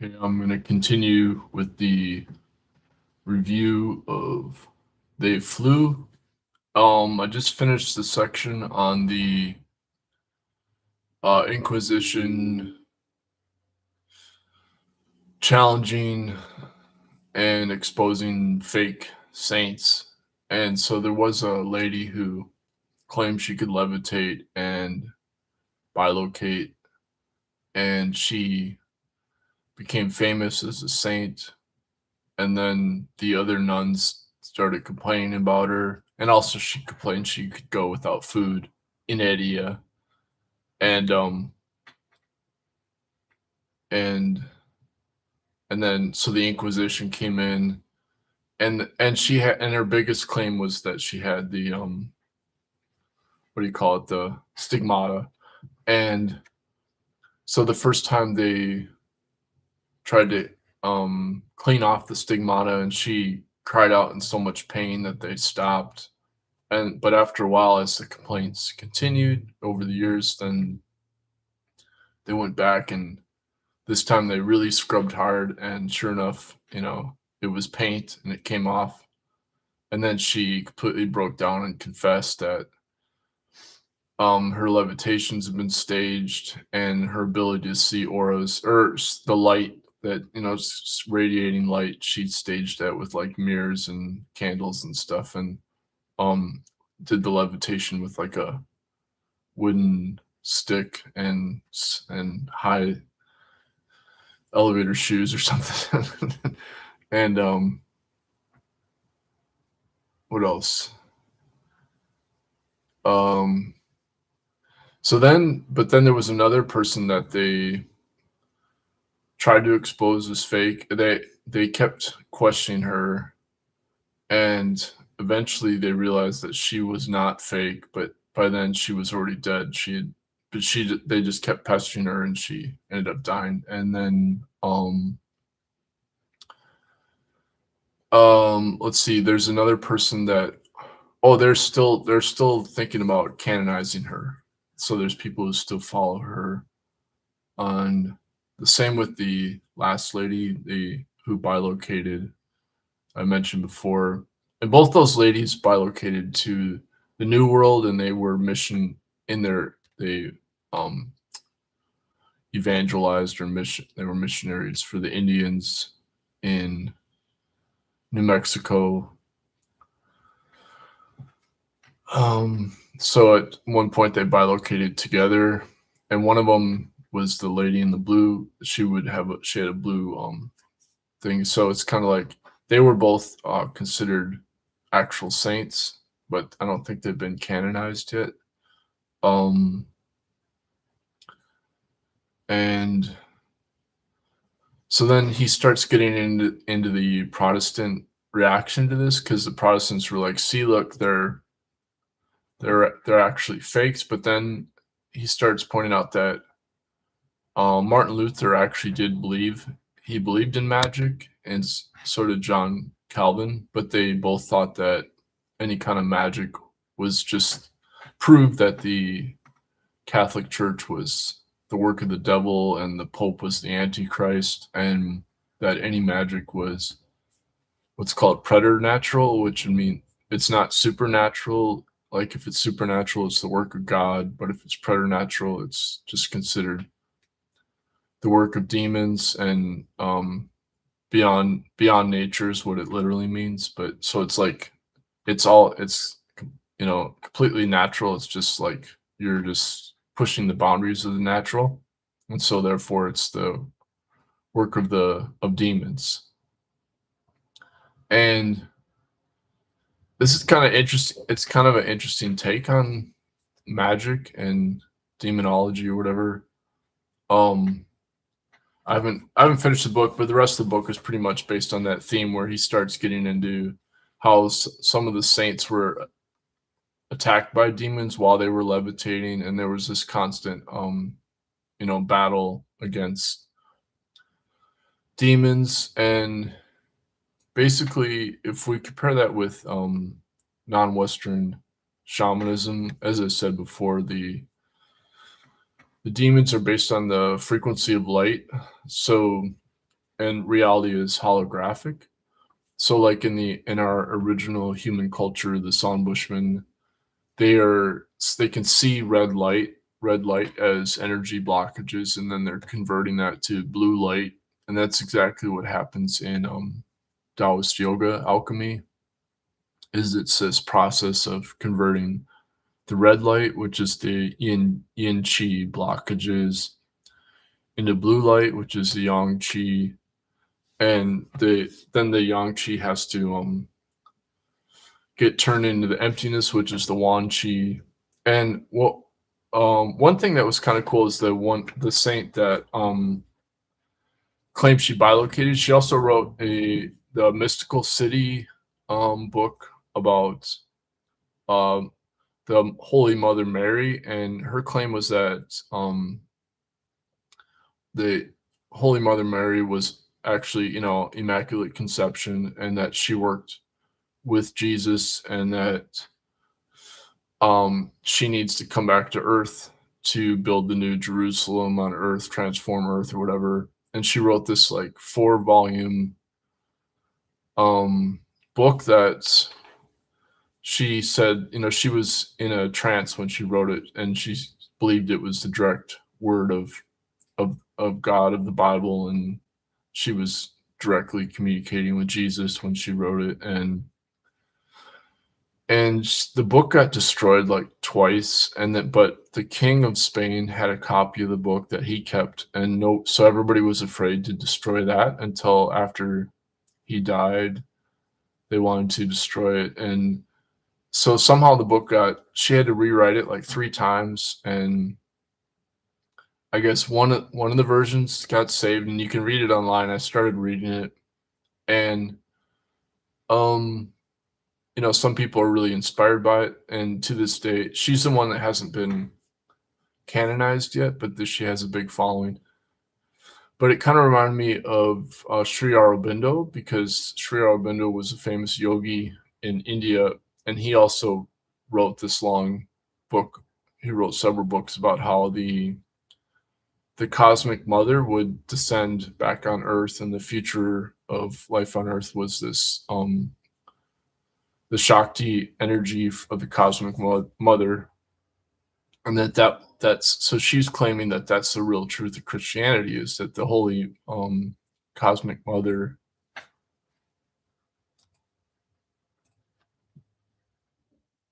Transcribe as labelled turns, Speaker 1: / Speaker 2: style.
Speaker 1: Okay, I'm going to continue with the review of They Flew. I just finished the section on the Inquisition challenging and exposing fake saints. And so there was a lady who claimed she could levitate and bilocate, and she became famous as a saint. And then the other nuns started complaining about her, and also she complained she could go without food in India, and and and then so the Inquisition came in, and she had, and her biggest claim was that she had the what do you call it, the stigmata. And so the first time they tried to clean off the stigmata, and she cried out in so much pain that they stopped. And but after a while, as the complaints continued over the years, then they went back, and this time they really scrubbed hard, and sure enough, it was paint and it came off. And then she completely broke down and confessed that her levitations have been staged, and her ability to see auras, or the light that, radiating light, she staged that with like mirrors and candles and stuff, and um did the levitation with like a wooden stick and high elevator shoes or something. And what else? Um but then there was another person that they tried to expose as fake. They kept questioning her, and eventually they realized that she was not fake, but by then she was already dead. They just kept pestering her, and she ended up dying. And then let's see, there's another person that, oh, they're still thinking about canonizing her. So there's people who still follow her. On the same with the last lady, the who bilocated, I mentioned before. And both those ladies bilocated to the New World, and they were mission in their they um evangelized, or mission they were missionaries for the Indians in New Mexico. So at one point they bilocated together, and one of them was the lady in the blue. She had a blue thing. So it's kind of like they were both considered actual saints, but I don't think they've been canonized yet. Um, and so then he starts getting into the Protestant reaction to this, because the Protestants were like, "See, look, they're actually fakes." But then he starts pointing out that Martin Luther actually did believe he believed in magic, and so did John Calvin. But they both thought that any kind of magic was just proved that the Catholic Church was the work of the devil, and the Pope was the Antichrist, and that any magic was what's called preternatural, which would mean it's not supernatural. Like if it's supernatural, it's the work of God, but if it's preternatural, it's just considered the work of demons, and beyond nature is what it literally means. But so it's like it's completely natural. It's just like you're just pushing the boundaries of the natural, and so therefore it's the work of demons. And this is kind of interesting. It's kind of an interesting take on magic and demonology or whatever. um I haven't finished the book, but the rest of the book is pretty much based on that theme, where he starts getting into how some of the saints were attacked by demons while they were levitating, and there was this constant battle against demons. And basically, if we compare that with non-Western shamanism, as I said before, the demons are based on the frequency of light. So and reality is holographic. So like in our original human culture, the San Bushmen, they can see red light as energy blockages, and then they're converting that to blue light, and that's exactly what happens in Taoist yoga alchemy. Is it's this process of converting the red light, which is the yin chi blockages, into blue light, which is the yang chi, and then the yang chi has to get turned into the emptiness, which is the wan chi. And what one thing that was kind of cool is the saint that claims she bilocated. She also wrote a the mystical city book about um the Holy Mother Mary, and her claim was that the Holy Mother Mary was actually, Immaculate Conception, and that she worked with Jesus, and that she needs to come back to Earth to build the new Jerusalem on Earth, transform Earth or whatever. And she wrote this like 4 volume book that she said, she was in a trance when she wrote it, and she believed it was the direct word of God, of the Bible, and she was directly communicating with Jesus when she wrote it. And the book got destroyed like twice, and then but the king of Spain had a copy of the book that he kept, and no, so everybody was afraid to destroy that until after he died. They wanted to destroy it, and so somehow the book got, she had to rewrite it like 3 times, and I guess one of the versions got saved, and you can read it online. I started reading it, and um some people are really inspired by it, and to this day, she's the one that hasn't been canonized yet, but she has a big following. But it kind of reminded me of Sri Aurobindo, because Sri Aurobindo was a famous yogi in India, and he also wrote this long book. He wrote several books about how the cosmic mother would descend back on Earth, and the future of life on Earth was this the Shakti energy of the cosmic mother, and that's so she's claiming that that's the real truth of Christianity, is that the holy cosmic mother